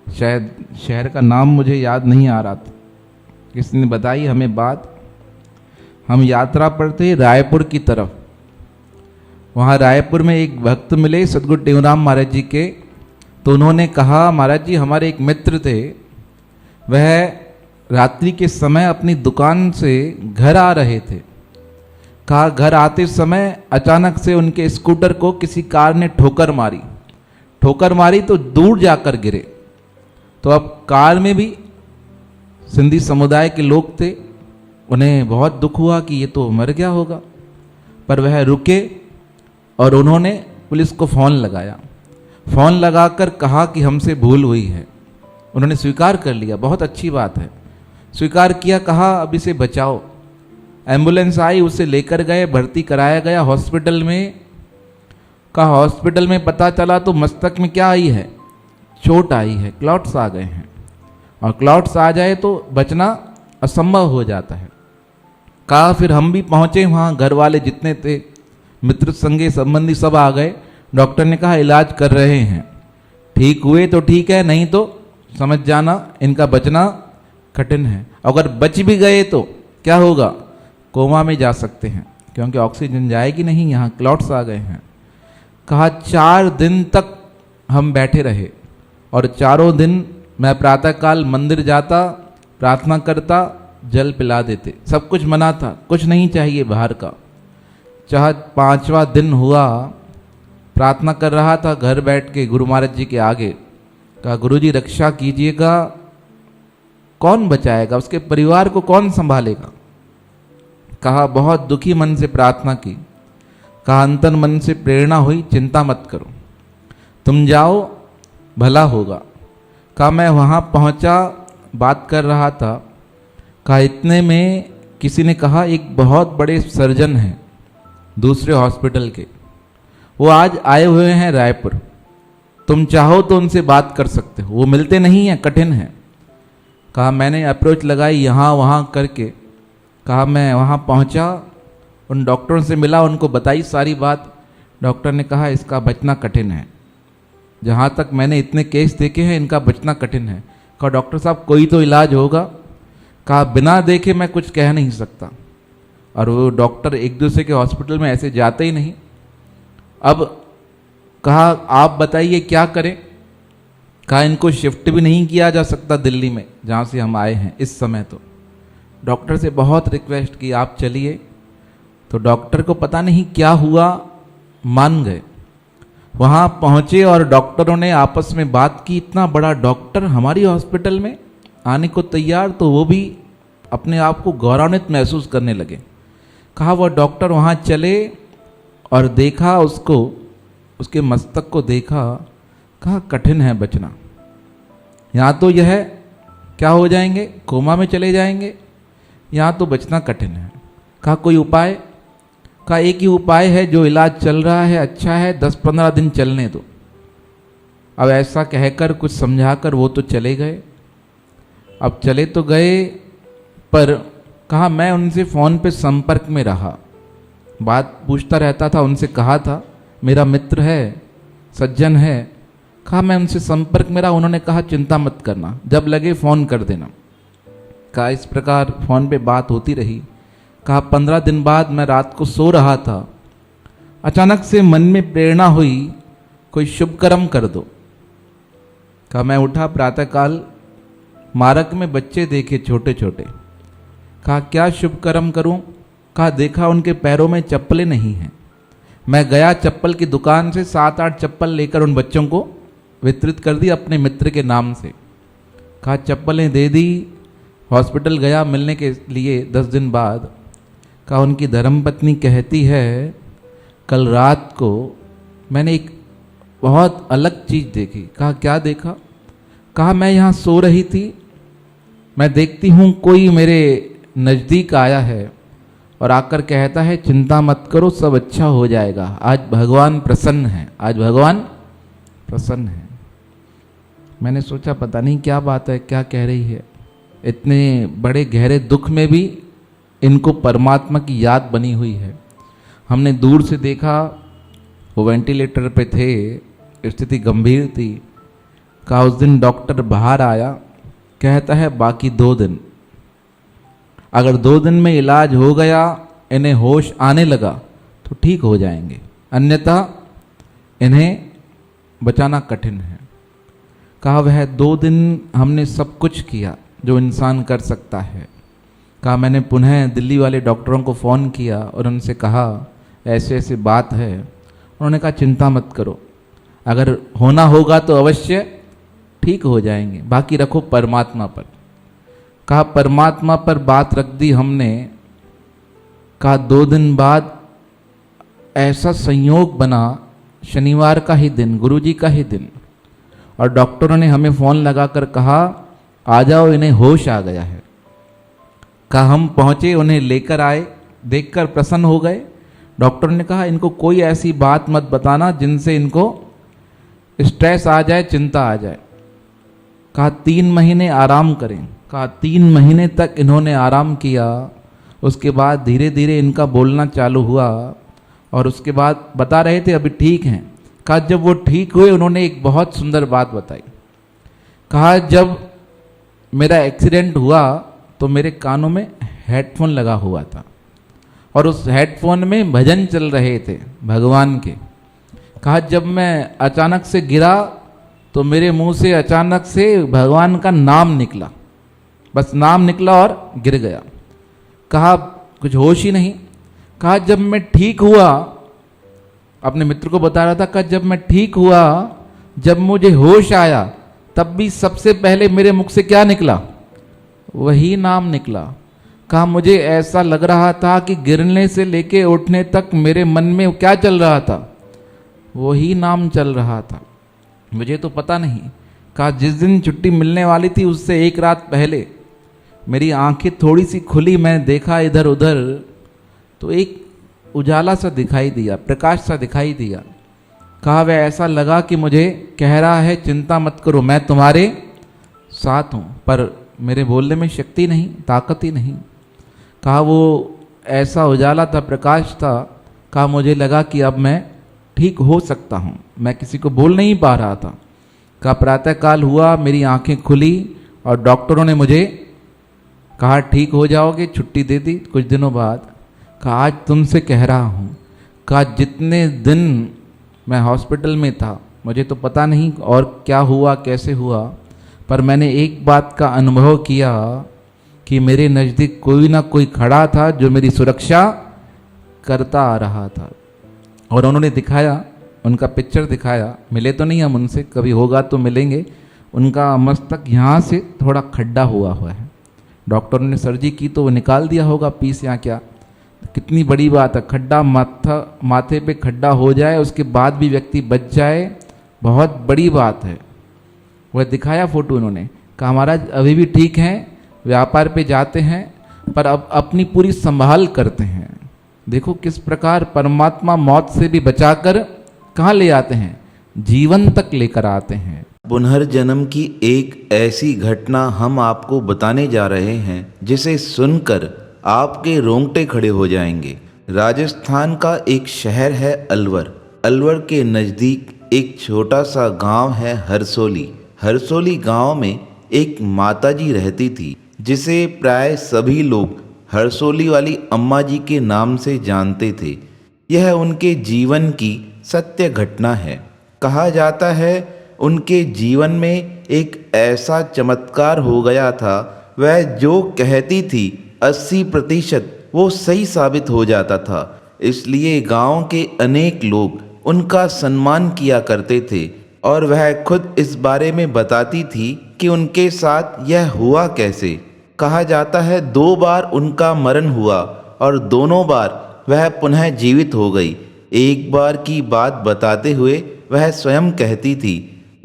शायद शहर का नाम मुझे याद नहीं आ रहा था, किसी ने बताई हमें बात। हम यात्रा पर थे रायपुर की तरफ। वहाँ रायपुर में एक भक्त मिले सदगुरु टेऊराम महाराज जी के। तो उन्होंने कहा, महाराज जी हमारे एक मित्र थे, वह रात्रि के समय अपनी दुकान से घर आ रहे थे। कहा घर आते समय अचानक से उनके स्कूटर को किसी कार ने ठोकर मारी तो दूर जाकर गिरे। तो अब कार में भी सिंधी समुदाय के लोग थे, उन्हें बहुत दुख हुआ कि ये तो मर गया होगा। पर वह रुके और उन्होंने पुलिस को फ़ोन लगाया। फ़ोन लगाकर कहा कि हमसे भूल हुई है। उन्होंने स्वीकार कर लिया, बहुत अच्छी बात है, स्वीकार किया। कहा अब इसे बचाओ। एम्बुलेंस आई, उसे लेकर गए, भर्ती कराया गया हॉस्पिटल में। कहा हॉस्पिटल में पता चला तो मस्तक में क्या आई है, चोट आई है, क्लॉट्स आ गए हैं, और क्लॉट्स आ जाए तो बचना असंभव हो जाता है। कहा फिर हम भी पहुंचे वहाँ, घर वाले जितने थे, मित्र संगे संबंधी सब आ गए। डॉक्टर ने कहा इलाज कर रहे हैं, ठीक हुए तो ठीक है, नहीं तो समझ जाना इनका बचना कठिन है। अगर बच भी गए तो क्या होगा, कोमा में जा सकते हैं, क्योंकि ऑक्सीजन जाएगी नहीं, यहाँ क्लॉट्स आ गए हैं। कहा 4 दिन तक हम बैठे रहे और चारों दिन मैं प्रातःकाल मंदिर जाता, प्रार्थना करता, जल पिला देते, सब कुछ मना था, कुछ नहीं चाहिए बाहर का। चाहे 5वां दिन हुआ, प्रार्थना कर रहा था घर बैठ के गुरु महाराज जी के आगे। कहा गुरु जी रक्षा कीजिएगा, कौन बचाएगा, उसके परिवार को कौन संभालेगा। कहा बहुत दुखी मन से प्रार्थना की। कहा अंतर मन से प्रेरणा हुई, चिंता मत करो, तुम जाओ भला होगा। कहा मैं वहाँ पहुँचा, बात कर रहा था। कहा इतने में किसी ने कहा एक बहुत बड़े सर्जन हैं दूसरे हॉस्पिटल के, वो आज आए हुए हैं रायपुर, तुम चाहो तो उनसे बात कर सकते हो, वो मिलते नहीं हैं, कठिन है। कहा मैंने अप्रोच लगाई यहाँ वहाँ करके। कहा मैं वहाँ पहुँचा, उन डॉक्टरों से मिला, उनको बताई सारी बात। डॉक्टर ने कहा इसका बचना कठिन है, जहाँ तक मैंने इतने केस देखे हैं इनका बचना कठिन है। कहा डॉक्टर साहब कोई तो इलाज होगा। कहा बिना देखे मैं कुछ कह नहीं सकता। और वो डॉक्टर एक दूसरे के हॉस्पिटल में ऐसे जाते ही नहीं। अब कहा आप बताइए क्या करें। कहा इनको शिफ्ट भी नहीं किया जा सकता दिल्ली में जहाँ से हम आए हैं इस समय। तो डॉक्टर से बहुत रिक्वेस्ट की आप चलिए। तो डॉक्टर को पता नहीं क्या हुआ, मान गए। वहाँ पहुँचे और डॉक्टरों ने आपस में बात की। इतना बड़ा डॉक्टर हमारी हॉस्पिटल में आने को तैयार, तो वो भी अपने आप को गौरवान्वित महसूस करने लगे। कहा वह डॉक्टर वहाँ चले और देखा उसको, उसके मस्तक को देखा। कहा कठिन है बचना, यहाँ तो यह क्या हो जाएंगे, कोमा में चले जाएंगे, यहाँ तो बचना कठिन है। कहा कोई उपाय। कहा एक ही उपाय है, जो इलाज चल रहा है अच्छा है, 10-15 दिन चलने दो। अब ऐसा कहकर कुछ समझाकर वो तो चले गए। अब चले तो गए, पर कहा मैं उनसे फ़ोन पे संपर्क में रहा, बात पूछता रहता था, उनसे कहा था मेरा मित्र है, सज्जन है। कहा मैं उनसे संपर्क में रहा, उन्होंने कहा चिंता मत करना, जब लगे फ़ोन कर देना। कहा इस प्रकार फ़ोन पे बात होती रही। कहा 15 दिन बाद मैं रात को सो रहा था, अचानक से मन में प्रेरणा हुई कोई शुभ कर्म कर दो। कहा मैं उठा प्रातःकाल, मार्ग में बच्चे देखे छोटे छोटे। कहा क्या शुभ कर्म करूं। कहा देखा उनके पैरों में चप्पलें नहीं हैं। मैं गया चप्पल की दुकान से 7-8 चप्पल लेकर उन बच्चों को वितरित कर दी अपने मित्र के नाम से। कहा चप्पलें दे दी। हॉस्पिटल गया मिलने के लिए 10 दिन बाद। कहा उनकी धर्मपत्नी कहती है कल रात को मैंने एक बहुत अलग चीज़ देखी। कहा क्या देखा। कहा मैं यहाँ सो रही थी, मैं देखती हूँ कोई मेरे नज़दीक आया है और आकर कहता है चिंता मत करो, सब अच्छा हो जाएगा, आज भगवान प्रसन्न है, आज भगवान प्रसन्न है। मैंने सोचा पता नहीं क्या बात है, क्या कह रही है। इतने बड़े गहरे दुख में भी इनको परमात्मा की याद बनी हुई है। हमने दूर से देखा, वो वेंटिलेटर पे थे, स्थिति गंभीर थी। कहा उस दिन डॉक्टर बाहर आया, कहता है बाकी 2 दिन, अगर 2 दिन में इलाज हो गया, इन्हें होश आने लगा तो ठीक हो जाएंगे, अन्यथा इन्हें बचाना कठिन है। कहा वह 2 दिन हमने सब कुछ किया जो इंसान कर सकता है। कहा मैंने पुनः दिल्ली वाले डॉक्टरों को फ़ोन किया और उनसे कहा ऐसे ऐसे बात है। उन्होंने कहा चिंता मत करो, अगर होना होगा तो अवश्य ठीक हो जाएंगे, बाकी रखो परमात्मा पर। कहा परमात्मा पर बात रख दी हमने। कहा 2 दिन बाद ऐसा संयोग बना, शनिवार का ही दिन, गुरुजी का ही दिन, और डॉक्टरों ने हमें फ़ोन लगाकर कहा आ जाओ, इन्हें होश आ गया है। कहा हम पहुँचे, उन्हें लेकर आए, देखकर प्रसन्न हो गए। डॉक्टर ने कहा इनको कोई ऐसी बात मत बताना जिनसे इनको स्ट्रेस आ जाए, चिंता आ जाए। कहा 3 महीने आराम करें। कहा 3 महीने तक इन्होंने आराम किया। उसके बाद धीरे धीरे इनका बोलना चालू हुआ और उसके बाद बता रहे थे अभी ठीक हैं। कहा जब वो ठीक हुए उन्होंने एक बहुत सुंदर बात बताई। कहा जब मेरा एक्सीडेंट हुआ तो मेरे कानों में हेडफोन लगा हुआ था और उस हेडफोन में भजन चल रहे थे भगवान के। कहा जब मैं अचानक से गिरा तो मेरे मुंह से अचानक से भगवान का नाम निकला, बस नाम निकला और गिर गया। कहा कुछ होश ही नहीं। कहा जब मैं ठीक हुआ, अपने मित्र को बता रहा था, कहा जब मैं ठीक हुआ, जब मुझे होश आया, तब भी सबसे पहले मेरे मुख से क्या निकला? वही नाम निकला। कहा मुझे ऐसा लग रहा था कि गिरने से लेके उठने तक मेरे मन में क्या चल रहा था? वही नाम चल रहा था, मुझे तो पता नहीं। कहा जिस दिन छुट्टी मिलने वाली थी उससे 1 रात पहले मेरी आंखें थोड़ी सी खुली, मैं देखा इधर उधर तो एक उजाला सा दिखाई दिया, प्रकाश सा दिखाई दिया। कहा वह ऐसा लगा कि मुझे कह रहा है चिंता मत करो, मैं तुम्हारे साथ हूँ, पर मेरे बोलने में शक्ति नहीं, ताकत ही नहीं। कहा वो ऐसा उजाला था, प्रकाश था। कहा मुझे लगा कि अब मैं ठीक हो सकता हूँ, मैं किसी को बोल नहीं पा रहा था। कहा प्रातःकाल हुआ, मेरी आंखें खुली और डॉक्टरों ने मुझे कहा ठीक हो जाओगे, छुट्टी दे दी कुछ दिनों बाद। कहा आज तुमसे कह रहा हूँ, कहा जितने दिन मैं हॉस्पिटल में था मुझे तो पता नहीं और क्या हुआ कैसे हुआ, पर मैंने एक बात का अनुभव किया कि मेरे नज़दीक कोई ना कोई खड़ा था जो मेरी सुरक्षा करता आ रहा था। और उन्होंने दिखाया, उनका पिक्चर दिखाया, मिले तो नहीं हम उनसे, कभी होगा तो मिलेंगे। उनका मस्तक यहाँ से थोड़ा खड्डा हुआ है। डॉक्टर ने सर्जरी की तो वो निकाल दिया होगा पीस या क्या, कितनी बड़ी बात है। खड्डा माथे पे खड्डा हो जाए उसके बाद भी व्यक्ति बच जाए, बहुत बड़ी बात है। वह दिखाया फोटो उन्होंने। कहा महाराज अभी भी ठीक हैं, व्यापार पे जाते हैं, पर अब अपनी पूरी संभाल करते हैं। देखो किस प्रकार परमात्मा मौत से भी बचाकर कहाँ ले आते हैं, जीवन तक लेकर आते हैं। पुनर्जन्म की एक ऐसी घटना हम आपको बताने जा रहे हैं जिसे सुनकर आपके रोंगटे खड़े हो जाएंगे। राजस्थान का एक शहर है अलवर। अलवर के नज़दीक एक छोटा सा गांव है हरसोली। हरसोली गांव में एक माताजी रहती थी जिसे प्राय सभी लोग हरसोली वाली अम्मा जी के नाम से जानते थे। यह उनके जीवन की सत्य घटना है। कहा जाता है उनके जीवन में एक ऐसा चमत्कार हो गया था, वह जो कहती थी 80% वो सही साबित हो जाता था। इसलिए गांव के अनेक लोग उनका सम्मान किया करते थे और वह खुद इस बारे में बताती थी कि उनके साथ यह हुआ कैसे। कहा जाता है 2 बार उनका मरण हुआ और दोनों बार वह पुनः जीवित हो गई। एक बार की बात बताते हुए वह स्वयं कहती थी,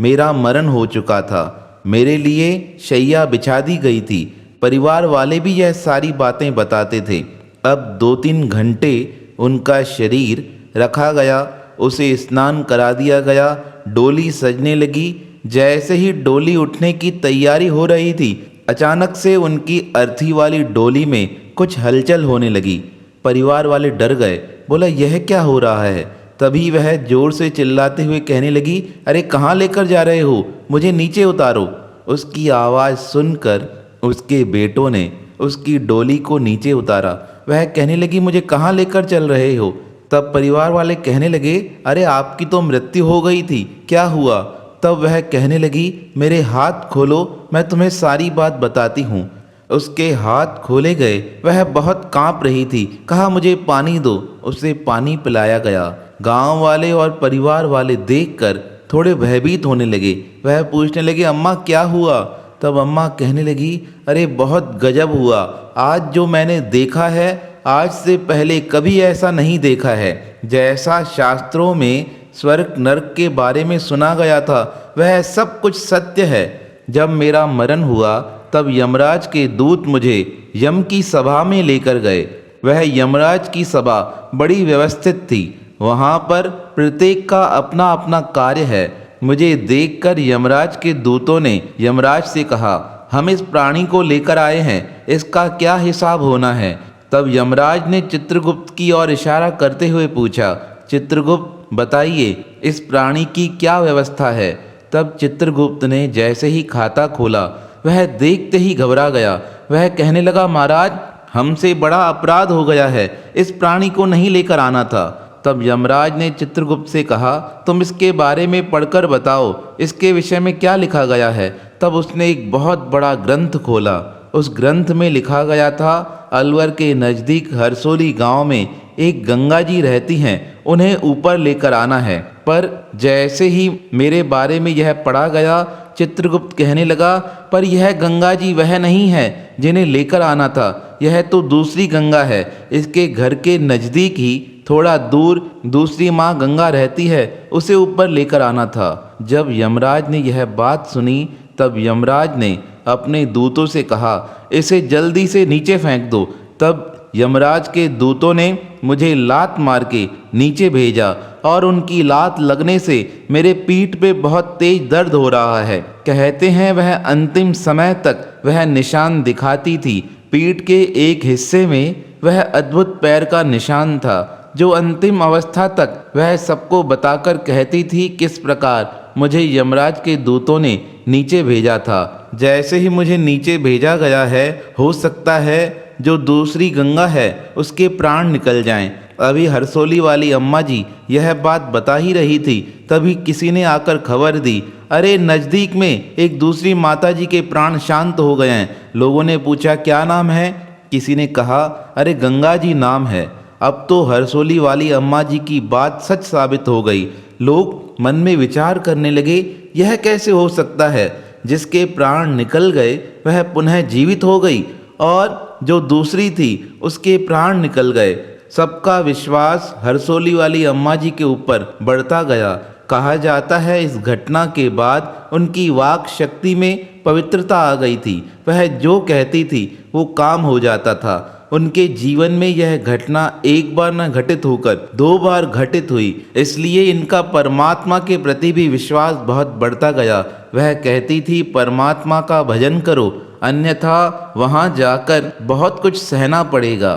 मेरा मरण हो चुका था, मेरे लिए शैया बिछा दी गई थी। परिवार वाले भी यह सारी बातें बताते थे। अब 2-3 घंटे उनका शरीर रखा गया, उसे स्नान करा दिया गया, डोली सजने लगी। जैसे ही डोली उठने की तैयारी हो रही थी, अचानक से उनकी अर्थी वाली डोली में कुछ हलचल होने लगी। परिवार वाले डर गए, बोला यह क्या हो रहा है? तभी वह जोर से चिल्लाते हुए कहने लगी, अरे कहाँ लेकर जा रहे हो, मुझे नीचे उतारो। उसकी आवाज़ सुनकर उसके बेटों ने उसकी डोली को नीचे उतारा। वह कहने लगी, मुझे कहाँ लेकर चल रहे हो। तब परिवार वाले कहने लगे, अरे आपकी तो मृत्यु हो गई थी, क्या हुआ। तब वह कहने लगी, मेरे हाथ खोलो, मैं तुम्हें सारी बात बताती हूँ। उसके हाथ खोले गए, वह बहुत कांप रही थी। कहा, मुझे पानी दो। उसे पानी पिलाया गया। गांव वाले और परिवार वाले देखकर थोड़े भयभीत होने लगे। वह पूछने लगे, अम्मा क्या हुआ। तब अम्मा कहने लगी, अरे बहुत गजब हुआ, आज जो मैंने देखा है आज से पहले कभी ऐसा नहीं देखा है। जैसा शास्त्रों में स्वर्ग नरक के बारे में सुना गया था वह सब कुछ सत्य है। जब मेरा मरण हुआ तब यमराज के दूत मुझे यम की सभा में लेकर गए। वह यमराज की सभा बड़ी व्यवस्थित थी। वहाँ पर प्रत्येक का अपना अपना कार्य है। मुझे देखकर यमराज के दूतों ने यमराज से कहा, हम इस प्राणी को लेकर आए हैं, इसका क्या हिसाब होना है। तब यमराज ने चित्रगुप्त की ओर इशारा करते हुए पूछा, चित्रगुप्त बताइए इस प्राणी की क्या व्यवस्था है। तब चित्रगुप्त ने जैसे ही खाता खोला वह देखते ही घबरा गया। वह कहने लगा, महाराज हमसे बड़ा अपराध हो गया है, इस प्राणी को नहीं लेकर आना था। तब यमराज ने चित्रगुप्त से कहा, तुम इसके बारे में पढ़कर बताओ, इसके विषय में क्या लिखा गया है। तब उसने एक बहुत बड़ा ग्रंथ खोला। उस ग्रंथ में लिखा गया था, अलवर के नज़दीक हरसोली गांव में एक गंगा जी रहती हैं, उन्हें ऊपर लेकर आना है। पर जैसे ही मेरे बारे में यह पढ़ा गया चित्रगुप्त कहने लगा, पर यह गंगा जी वह नहीं है जिन्हें लेकर आना था, यह तो दूसरी गंगा है। इसके घर के नज़दीक ही थोड़ा दूर दूसरी माँ गंगा रहती है, उसे ऊपर लेकर आना था। जब यमराज ने यह बात सुनी तब यमराज ने अपने दूतों से कहा, इसे जल्दी से नीचे फेंक दो। तब यमराज के दूतों ने मुझे लात मार के नीचे भेजा और उनकी लात लगने से मेरे पीठ पे बहुत तेज दर्द हो रहा है। कहते हैं वह अंतिम समय तक वह निशान दिखाती थी। पीठ के एक हिस्से में वह अद्भुत पैर का निशान था जो अंतिम अवस्था तक वह सबको बताकर कहती थी किस प्रकार मुझे यमराज के दूतों ने नीचे भेजा था। जैसे ही मुझे नीचे भेजा गया है, हो सकता है जो दूसरी गंगा है उसके प्राण निकल जाएं। अभी हरसोली वाली अम्मा जी यह बात बता ही रही थी, तभी किसी ने आकर खबर दी, अरे नज़दीक में एक दूसरी माता जी के प्राण शांत हो गए हैं। लोगों ने पूछा, क्या नाम है। किसी ने कहा, अरे गंगा जी नाम है। अब तो हरसोली वाली अम्मा जी की बात सच साबित हो गई। लोग मन में विचार करने लगे, यह कैसे हो सकता है, जिसके प्राण निकल गए वह पुनः जीवित हो गई और जो दूसरी थी उसके प्राण निकल गए। सबका विश्वास हरसोली वाली अम्मा जी के ऊपर बढ़ता गया। कहा जाता है इस घटना के बाद उनकी वाक शक्ति में पवित्रता आ गई थी। वह जो कहती थी वो काम हो जाता था। उनके जीवन में यह घटना एक बार न घटित होकर 2 बार घटित हुई, इसलिए इनका परमात्मा के प्रति भी विश्वास बहुत बढ़ता गया। वह कहती थी, परमात्मा का भजन करो, अन्यथा वहाँ जाकर बहुत कुछ सहना पड़ेगा।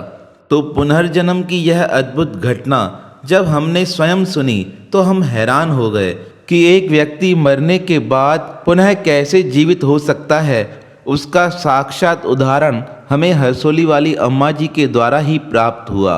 तो पुनर्जन्म की यह अद्भुत घटना जब हमने स्वयं सुनी तो हम हैरान हो गए कि एक व्यक्ति मरने के बाद पुनः कैसे जीवित हो सकता है। उसका साक्षात उदाहरण हमें हरसोली वाली अम्मा जी के द्वारा ही प्राप्त हुआ।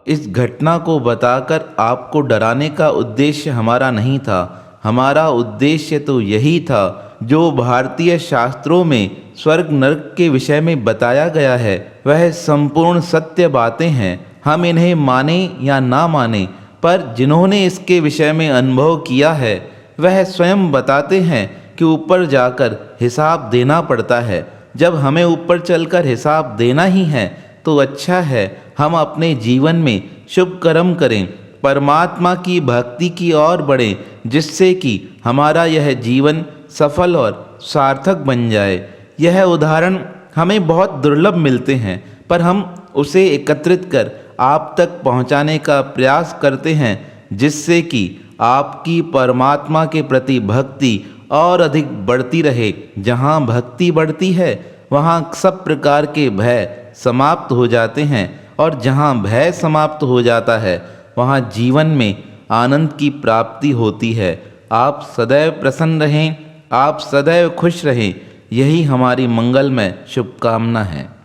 इस घटना को बताकर आपको डराने का उद्देश्य हमारा नहीं था। हमारा उद्देश्य तो यही था जो भारतीय शास्त्रों में स्वर्ग नरक के विषय में बताया गया है वह संपूर्ण सत्य बातें हैं। हम इन्हें माने या ना माने, पर जिन्होंने इसके विषय में अनुभव किया है वह स्वयं बताते हैं कि ऊपर जाकर हिसाब देना पड़ता है। जब हमें ऊपर चलकर हिसाब देना ही है तो अच्छा है हम अपने जीवन में शुभ कर्म करें, परमात्मा की भक्ति की ओर बढ़ें, जिससे कि हमारा यह जीवन सफल और सार्थक बन जाए। यह उदाहरण हमें बहुत दुर्लभ मिलते हैं, पर हम उसे एकत्रित कर आप तक पहुंचाने का प्रयास करते हैं, जिससे कि आपकी परमात्मा के प्रति भक्ति और अधिक बढ़ती रहे। जहाँ भक्ति बढ़ती है वहाँ सब प्रकार के भय समाप्त हो जाते हैं, और जहाँ भय समाप्त हो जाता है वहाँ जीवन में आनंद की प्राप्ति होती है। आप सदैव प्रसन्न रहें, आप सदैव खुश रहें, यही हमारी मंगलमय शुभकामना है।